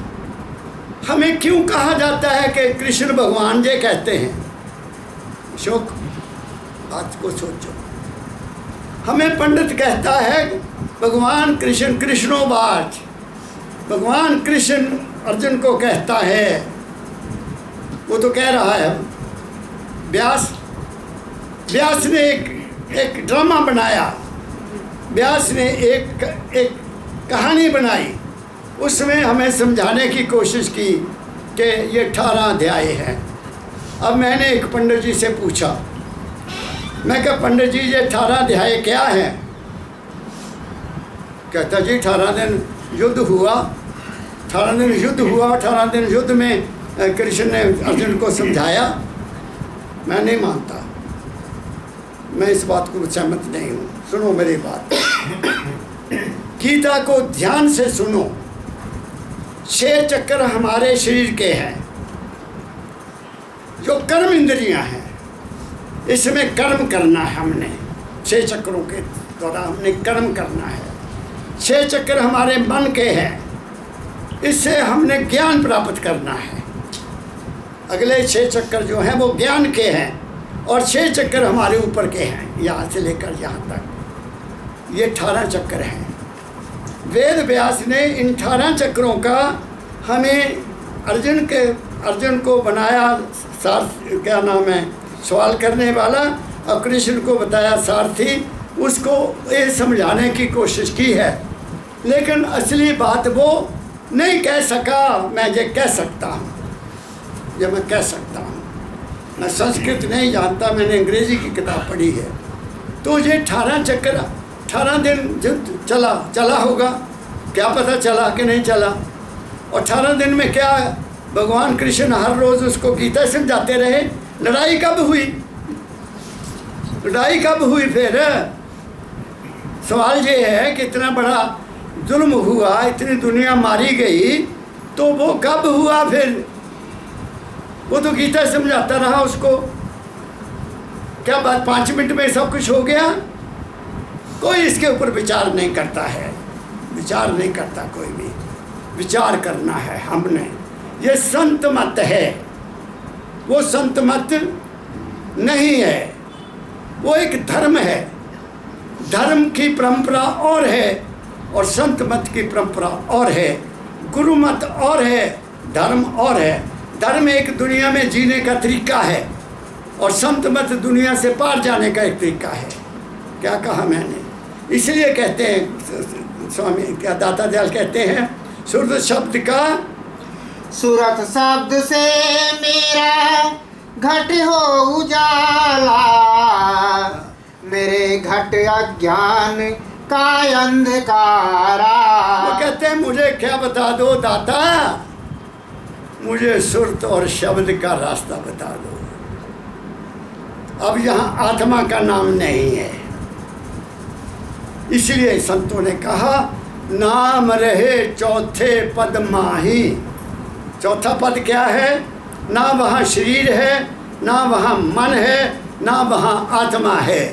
हमें क्यों कहा जाता है कि कृष्ण भगवान जे कहते हैं? अशोक, बात को सोचो। हमें पंडित कहता है भगवान कृष्ण कृष्णोवाच। भगवान कृष्ण अर्जुन को कहता है, वो तो कह रहा है। व्यास ने एक ड्रामा बनाया, व्यास ने एक कहानी बनाई, उसमें हमें समझाने की कोशिश की कि ये 18 अध्याय हैं। अब मैंने एक पंडित जी से पूछा, मैं कहा पंडित जी ये 18 अध्याय क्या है? कहता जी 18 दिन युद्ध हुआ, 18 दिन युद्ध हुआ, 18 दिन युद्ध में कृष्ण ने अर्जुन को समझाया। मैं नहीं मानता, मैं इस बात को सहमत नहीं हूँ। सुनो मेरी बात, गीता को ध्यान से सुनो। 6 चक्र हमारे शरीर के हैं, जो कर्म इंद्रियां हैं, इसमें कर्म करना है हमने। 6 चक्रों के द्वारा हमने कर्म करना है। 6 चक्र हमारे मन के हैं, इससे हमने ज्ञान प्राप्त करना है। अगले 6 चक्र जो हैं वो ज्ञान के हैं, और 6 चक्र हमारे ऊपर के हैं, यहाँ से लेकर यहाँ तक। ये 18 चक्र हैं। वेद व्यास ने इन 18 चक्रों का हमें अर्जुन को बनाया क्या नाम है, सवाल करने वाला, और कृष्ण को बताया सारथी। उसको ये समझाने की कोशिश की है, लेकिन असली बात वो नहीं कह सका। मैं ये कह सकता हूँ, ये मैं कह सकता हूँ। मैं संस्कृत नहीं जानता, मैंने अंग्रेज़ी की किताब पढ़ी है। तो ये 18 चक्र 18 दिन चला होगा, क्या पता चला कि नहीं चला। और 18 दिन में क्या भगवान कृष्ण हर रोज़ उसको गीता समझाते रहे। लड़ाई कब हुई? लड़ाई कब हुई? फिर सवाल ये है कि इतना बड़ा जुल्म हुआ, इतनी दुनिया मारी गई, तो वो कब हुआ? फिर वो तो गीता समझाता रहा उसको। क्या बात 5 मिनट में सब कुछ हो गया? कोई इसके ऊपर विचार नहीं करता है, विचार नहीं करता कोई भी। विचार करना है हमने। ये संत मत है, वो संत मत नहीं है, वो एक धर्म है। धर्म की परंपरा और है, और संत मत की परंपरा और है। गुरु मत और है, धर्म और है। धर्म एक दुनिया में जीने का तरीका है, और संत मत दुनिया से पार जाने का एक तरीका है। क्या कहा मैंने? इसलिए कहते हैं स्वामी क्या दाता दयाल कहते हैं, सूरत शब्द का सूरत शब्द से मेरा घट हो उजाला, मेरे घट अज्ञान का अंधकारा। वो कहते हैं मुझे क्या बता दो दाता, मुझे सुरत और शब्द का रास्ता बता दो। अब यहाँ आत्मा का नाम नहीं है, इसलिए संतों ने कहा नाम रहे चौथे पद माही। चौथा पद क्या है? ना वहाँ शरीर है, ना वहाँ मन है, ना वहाँ आत्मा है।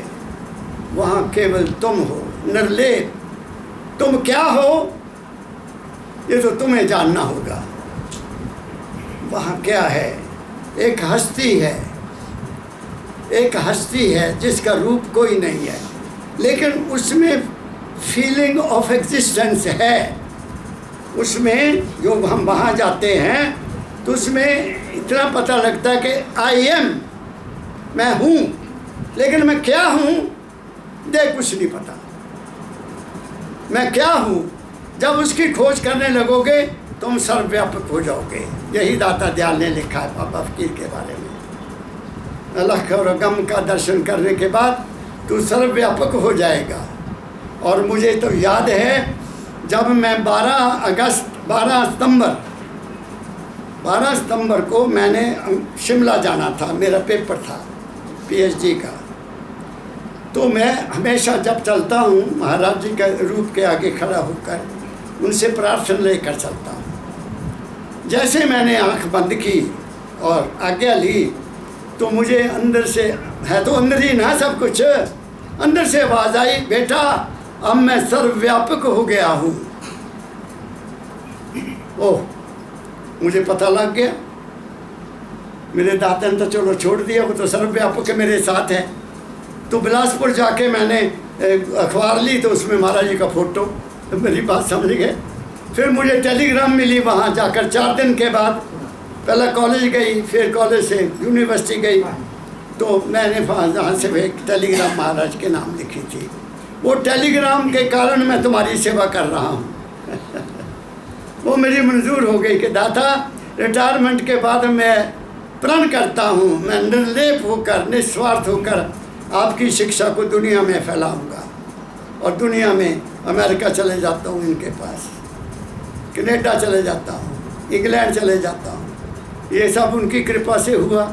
वहाँ केवल तुम हो, निर्लेप। तुम क्या हो ये तो तुम्हें जानना होगा। वहाँ क्या है? एक हस्ती है, एक हस्ती है जिसका रूप कोई नहीं है, लेकिन उसमें फीलिंग ऑफ एग्जिस्टेंस है। उसमें जो हम वहाँ जाते हैं तो उसमें इतना पता लगता है कि आई एम, मैं हूँ, लेकिन मैं क्या हूँ देख कुछ नहीं पता। मैं क्या हूँ जब उसकी खोज करने लगोगे तुम सर्वव्यापक हो जाओगे। यही दाता दयाल ने लिखा है बाबा फकीर के बारे में। अलख और गम का दर्शन करने के बाद तू सर्वव्यापक हो जाएगा। और मुझे तो याद है जब मैं 12 सितंबर को मैंने शिमला जाना था, मेरा पेपर था पीएचडी का। तो मैं हमेशा जब चलता हूँ महाराज जी के रूप के आगे खड़ा होकर उनसे प्रार्थना लेकर चलता हूँ। जैसे मैंने आंख बंद की और आज्ञा ली तो मुझे अंदर से, है तो अंदर ही ना सब कुछ, अंदर से आवाज़ आई, बेटा अब मैं सर्वव्यापक हो गया हूँ। ओह, मुझे पता लग गया, मेरे दाता ने तो चलो छोड़ दिया, वो तो सर्वव्यापक मेरे साथ है। तो बिलासपुर जाके मैंने अखबार ली तो उसमें महाराज जी का फोटो, तो मेरी बात समझ गए। फिर मुझे टेलीग्राम मिली वहाँ जाकर 4 दिन के बाद। पहले कॉलेज गई, फिर कॉलेज से यूनिवर्सिटी गई, तो मैंने वहाँ से एक टेलीग्राम महाराज के नाम लिखी थी। वो टेलीग्राम के कारण मैं तुम्हारी सेवा कर रहा हूँ। वो मेरी मंजूर हो गई कि दाता रिटायरमेंट के बाद मैं प्रण करता हूँ, मैं निर्लेप होकर निस्वार्थ होकर आपकी शिक्षा को दुनिया में फैलाऊंगा। और दुनिया में अमेरिका चले जाता हूँ, इनके पास कनाडा चले जाता हूँ, इंग्लैंड चले जाता हूँ। ये सब उनकी कृपा से हुआ।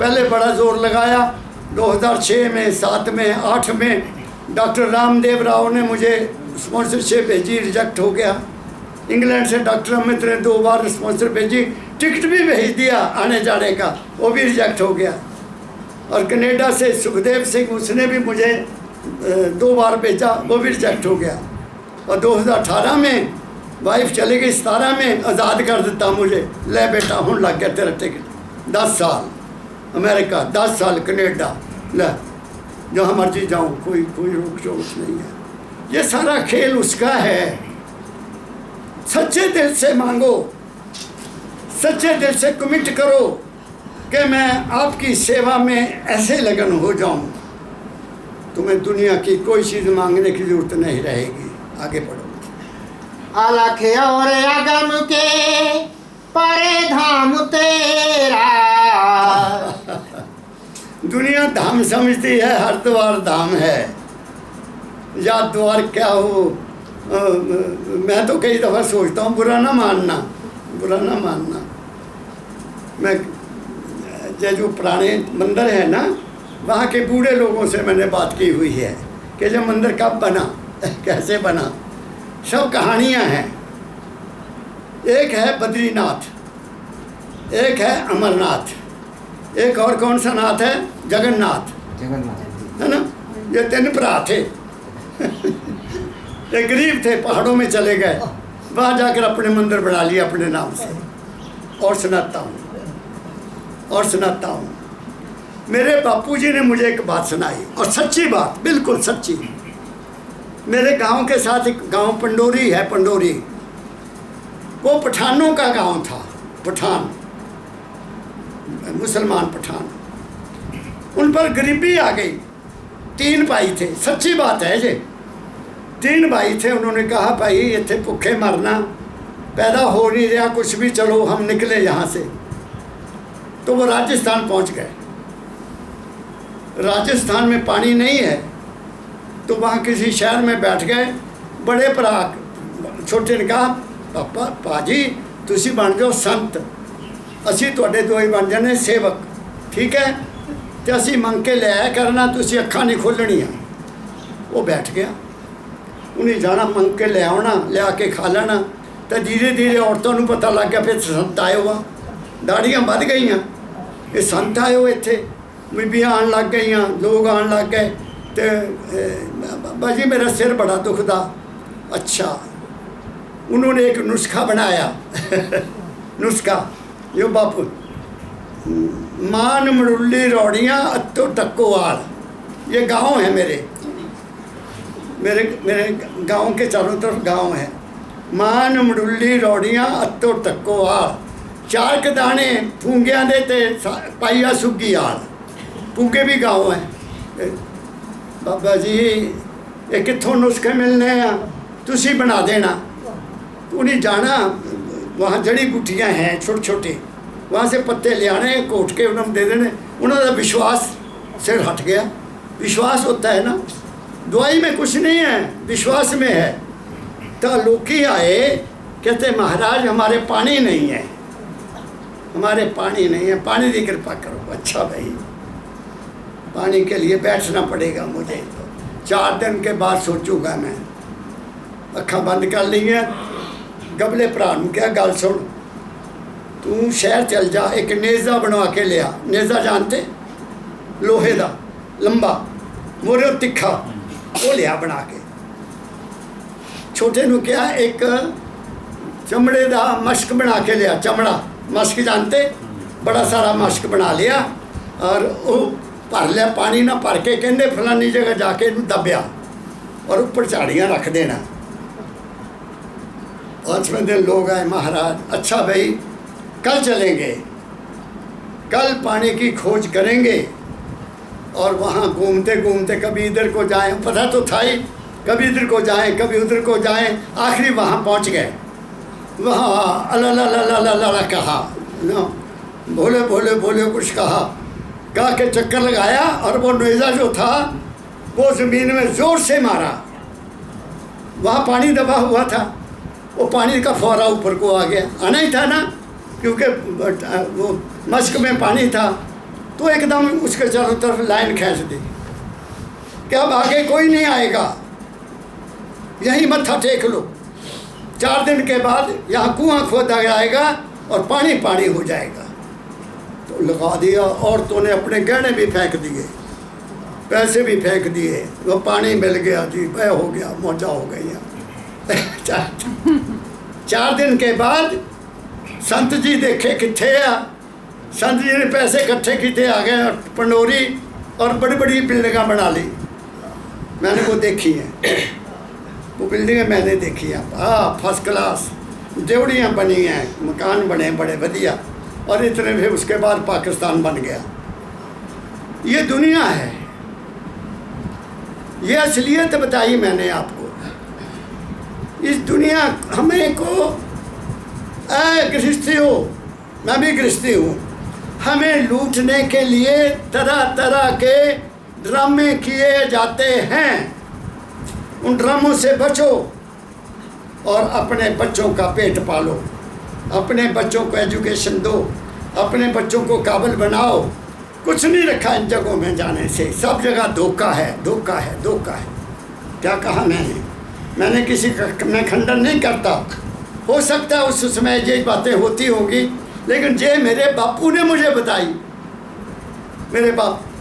पहले बड़ा जोर लगाया, 2006 में, 7 में, 8 में डॉक्टर रामदेव राव ने मुझे स्पॉन्सरशिप भेजी, रिजेक्ट हो गया। इंग्लैंड से डॉक्टर अमित ने 2 बार स्पॉन्सर भेजी, टिकट भी भेज दिया आने जाने का, वो भी रिजेक्ट हो गया। और कनाडा से सुखदेव सिंह, उसने भी मुझे 2 बार भेजा, वो भी रिजेक्ट हो गया। और 2018 में वाइफ चली गई, 17 में आज़ाद कर देता मुझे, ले बेटा हूँ लग गया तेरा टिकट, 10 साल अमेरिका, 10 साल कनाडा, ले जहाँ मर्जी जाऊँ, कोई रोक टोक नहीं है। ये सारा खेल उसका है। सच्चे दिल से मांगो, सच्चे दिल से कमिट करो कि मैं आपकी सेवा में ऐसे लगन हो जाऊं, तुम्हें दुनिया की कोई चीज़ मांगने की जरूरत नहीं रहेगी। आगे बढ़ो। अलख और अगम के परे धाम तेरा। दुनिया धाम समझती है, हरिद्वार धाम है या द्वार क्या हो। मैं तो कई दफ़ा सोचता हूँ, बुरा ना मानना, बुरा ना मानना। मैं ये जो पुराने मंदिर है ना, वहाँ के बूढ़े लोगों से मैंने बात की हुई है कि जब मंदिर कब बना, कैसे बना, सब कहानियाँ हैं। एक है बद्रीनाथ, एक है अमरनाथ, एक और कौन सा नाथ है, जगन्नाथ, है ना। ये 3 भरा थे। ये गरीब थे, पहाड़ों में चले गए, वहाँ जाकर अपने मंदिर बना लिया अपने नाम से। और सुनाता हूँ, मेरे बापूजी ने मुझे एक बात सुनाई, और सच्ची बात, बिल्कुल सच्ची। मेरे गांव के साथ एक गांव पंडोरी है, पंडोरी, वो पठानों का गांव था, पठान, मुसलमान पठान। उन पर गरीबी आ गई। 3 भाई थे, सच्ची बात है ये। 3 भाई थे। उन्होंने कहा भाई इतने भुखे मरना, पैदा हो नहीं रहा कुछ भी, चलो हम निकले यहाँ से। तो वो राजस्थान पहुँच गए। राजस्थान में पानी नहीं है, तो वहाँ किसी शहर में बैठ गए। बड़े भरा छोटे ने कहा, पापा पाजी तुसी बन जाओ संत, असी तुहाडे दोई बन जाने सेवक, ठीक है, तो असी मंग के लिया करना, तुसी अखा नहीं खोलनियाँ। वो बैठ गया, उन्हें जाना मंग के ले आना, लिया के खा लेना। तो धीरे धीरे औरतों को पता लग गया, फिर संत आए हुआ, दाड़ियाँ बध गई, ये संत आए हुए थे, बीबियाँ आन लग गई, लोग आन लग गए। तो बाजी मेरा सिर बड़ा दुखदा। अच्छा, उन्होंने एक नुस्खा बनाया। नुस्खा यो बापू, मान मड़ुल्ली रौड़ियाँ अत्तो टक्को आल। ये गांव है मेरे गांव के चारों तरफ गांव है। मान मड़ुल्ली रौड़ियाँ अत्तो टक्को आल, 4 के दाने फूंगिया दे ते पाइया सुगी आल। फूंगे भी गांव है। बाबा जी ये कितों नुस्खे मिलने हैं, तुसी बना देना। उन्हें जाना वहाँ जड़ी बूटियाँ हैं छोटे छोटे, वहाँ से पत्ते ले आने, कोट के उन्होंने दे देने। उन्होंने विश्वास से हट गया। विश्वास होता है ना, दवाई में कुछ नहीं है, विश्वास में है। तो लोकी आए, कहते महाराज हमारे पानी नहीं है, हमारे पानी नहीं है, पानी की कृपा करो। अच्छा भाई, पानी के लिए बैठना पड़ेगा मुझे। तो 4 दिन के बाद सोचूंगा मैं। अखा बंद कर ली है। गबले भरा नूं क्या गल सुन, तू शहर चल जा, एक नेज़ा बनवा के लिया। नेज़ा जानते, लोहे का लंबा, मोरे तिखा, वो लिया बना के। छोटे नूं क्या, एक चमड़े का मश्क बना के लिया। चमड़ा मश्क जानते, बड़ा सारा मश्क बना लिया और वो भर लिया पानी ना भर के, कहते फलानी जगह जाके इनू दबिया और ऊपर झाड़ियाँ रख देना। 5वें दिन लोग आए, महाराज अच्छा भाई कल चलेंगे, कल पानी की खोज करेंगे। और वहाँ घूमते घूमते कभी इधर को जाएं, पता तो था ही, कभी इधर को जाएं कभी उधर को जाएं, आखिरी वहाँ पहुँच गए। वहाँ अल्लाह कहा ना, भोले भोले भोले कुछ कहा के चक्कर लगाया और वो नेज़ा जो था वो ज़मीन में ज़ोर से मारा। वहाँ पानी दबा हुआ था, वो पानी का फौरा ऊपर को आ गया, आना ही था ना, क्योंकि वो मश्क में पानी था। तो एकदम उसके चारों तरफ लाइन खींच दी कि अब आगे कोई नहीं आएगा, यहीं मत्था टेक लो। 4 दिन के बाद यहाँ कुआं खोदा जाएगा और पानी पानी हो जाएगा। तो लगा दिया। औरतों ने अपने गहने भी फेंक दिए, पैसे भी फेंक दिए, वो पानी मिल गया जी, वह हो गया, मौजा हो गई। 4 दिन के बाद संत जी देखे किथे आ, संत जी ने पैसे इकट्ठे किए, आ गए पंडोरी और बड़ी बड़ी बिल्डिंग बना ली। मैंने वो देखी है, वो बिल्डिंगें मैंने देखी हैं। हाँ, फर्स्ट क्लास देवड़ियाँ बनी हैं, मकान बने बड़े बढ़िया। और इतने भी उसके बाद पाकिस्तान बन गया। ये दुनिया है, ये असलियत बताई मैंने आपको। इस दुनिया हमें को गृहस्थी हो, मैं भी गृहस्थी हूँ, हमें लूटने के लिए तरह तरह के ड्रामे किए जाते हैं। उन ड्रामों से बचो और अपने बच्चों का पेट पालो, अपने बच्चों को एजुकेशन दो, अपने बच्चों को काबिल बनाओ। कुछ नहीं रखा इन जगहों में जाने से, सब जगह धोखा है, धोखा है, धोखा है। क्या कहा मैंने किसी का मैं खंडन नहीं करता, हो सकता है उस समय ये बातें होती होंगी, लेकिन ये मेरे बापू ने मुझे बताई।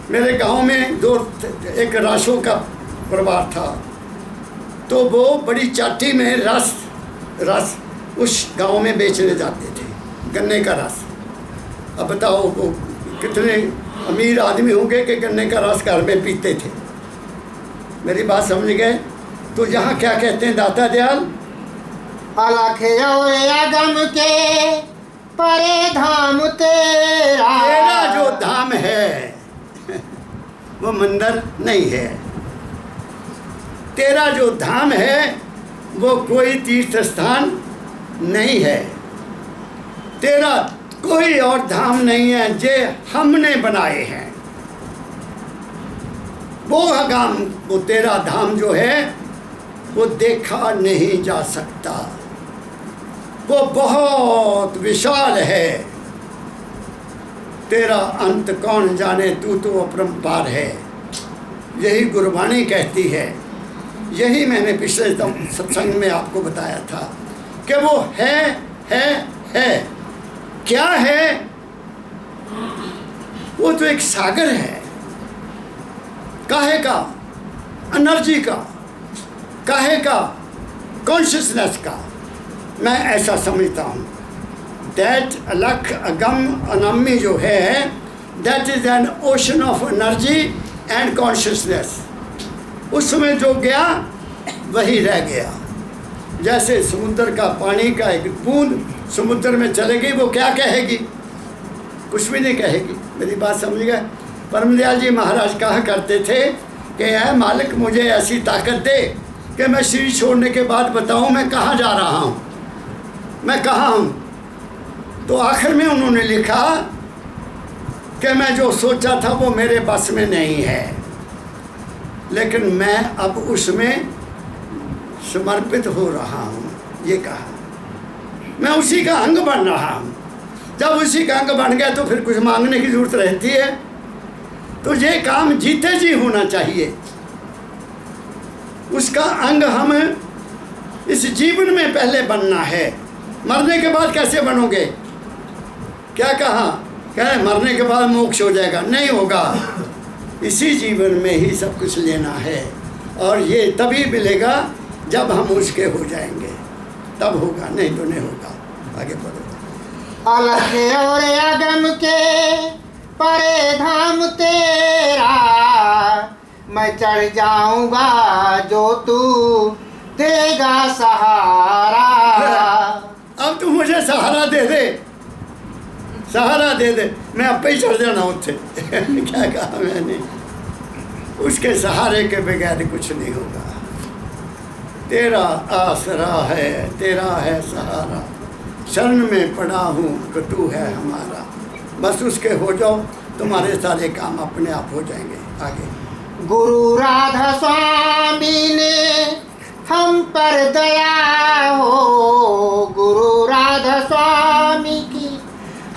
मेरे गांव में एक राशों का परिवार था, तो वो बड़ी चाटी में रस उस गांव में बेचने जाते थे, गन्ने का रस। अब बताओ वो कितने अमीर आदमी होंगे कि गन्ने का रस घर में पीते थे। मेरी बात समझ गए? तो यहाँ क्या कहते हैं दाता दयाल, अलख गम के परे धाम तेरा। तेरा जो धाम है वो मंदिर नहीं है, तेरा जो धाम है वो कोई तीर्थ स्थान नहीं है, तेरा कोई और धाम नहीं है, जे हमने बनाए हैं। वो तेरा धाम जो है वो देखा नहीं जा सकता, वो बहुत विशाल है। तेरा अंत कौन जाने, तू तो अपरंपार है। यही गुरबाणी कहती है, यही मैंने पिछले सत्संग में आपको बताया था कि वो है। क्या है? वो तो एक सागर है, काहे का? एनर्जी का, काहे का? कॉन्शियसनेस का। मैं ऐसा समझता हूँ। दैट अलख अगम अनामी जो है, that is an ocean of energy and consciousness. उसमें जो गया वही रह गया। जैसे समुद्र का पानी का एक बूंद समुद्र में चलेगी, वो क्या कहेगी? कुछ भी नहीं कहेगी। मेरी बात समझ गए? परमदयाल जी महाराज कहा करते थे कि ऐ मालिक मुझे ऐसी ताकत दे कि मैं शरीर छोड़ने के बाद बताऊं मैं कहाँ जा रहा हूँ, मैं कहाँ हूँ। तो आखिर में उन्होंने लिखा कि मैं जो सोचा था वो मेरे बस में नहीं है, लेकिन मैं अब उसमें समर्पित हो रहा हूँ। ये कहा, मैं उसी का अंग बन रहा हूँ। जब उसी का अंग बन गया तो फिर कुछ मांगने की जरूरत रहती है? तो ये काम जीते जी होना चाहिए। उसका अंग हम इस जीवन में पहले बनना है। मरने के बाद कैसे बनोगे? क्या कहा? क्या मरने के बाद मोक्ष हो जाएगा? नहीं होगा। इसी जीवन में ही सब कुछ लेना है, और ये तभी मिलेगा जब हम उसके हो जाएंगे, तब होगा, नहीं तो नहीं होगा। आगे बढ़ो। अलख और अगम के परे धाम तेरा, मैं चढ़ जाऊंगा जो तू देगा सहारा। अब तू मुझे सहारा दे दे, सहारा दे दे, मैं अब ही चढ़ जाना उससे। क्या कहा मैंने? उसके सहारे के बगैर कुछ नहीं होगा। तेरा आसरा है, तेरा है सहारा, शरण में पड़ा हूँ कि तू है हमारा। बस उसके हो जाओ, तुम्हारे सारे काम अपने आप हो जाएंगे। आगे। गुरु राधा स्वामी ने हम पर दया हो, गुरु राधा स्वामी की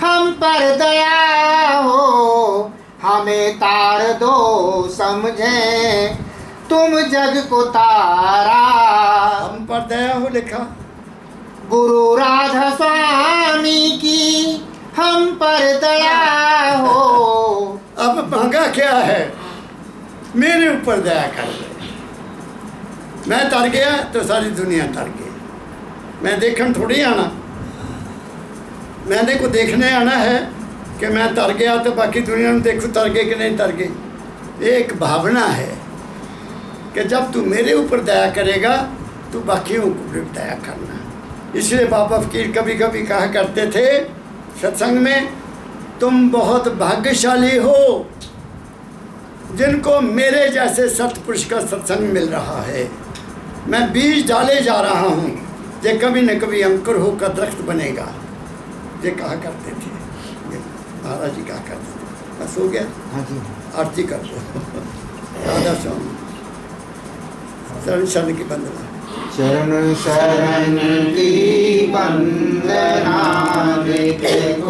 हम पर दया हो, हमें तार दो समझे तुम जग को तारा। हम पर दया हो लिखा। गुरु राधा स्वामी की हम पर दया हो। अब मांगा क्या है? मेरे ऊपर दया कर दे। मैं तर गया तो सारी दुनिया तर गई। मैं देखने थोड़ी आना, मैंने को देखने आना है कि मैं तर गया तो बाकी दुनिया में देखो तर गए कि नहीं तर गई। एक भावना है कि जब तू मेरे ऊपर दया करेगा तो बाकियों को भी दया करना। इसलिए बाबा फकीर कभी कभी कहा करते थे सत्संग में, तुम बहुत भाग्यशाली हो जिनको मेरे जैसे सतपुरुष का सत्संग मिल रहा है। मैं बीज डाले जा रहा हूँ, ये कभी न कभी अंकुर होकर दरख्त बनेगा। ये कहा करते थे, महाराज जी कहा करते थे। बस हो गया। हाँ जी। आरती कर दो। राधा स्वामी शरण शरण की वंदना। चरण शरण की वंदना, देखो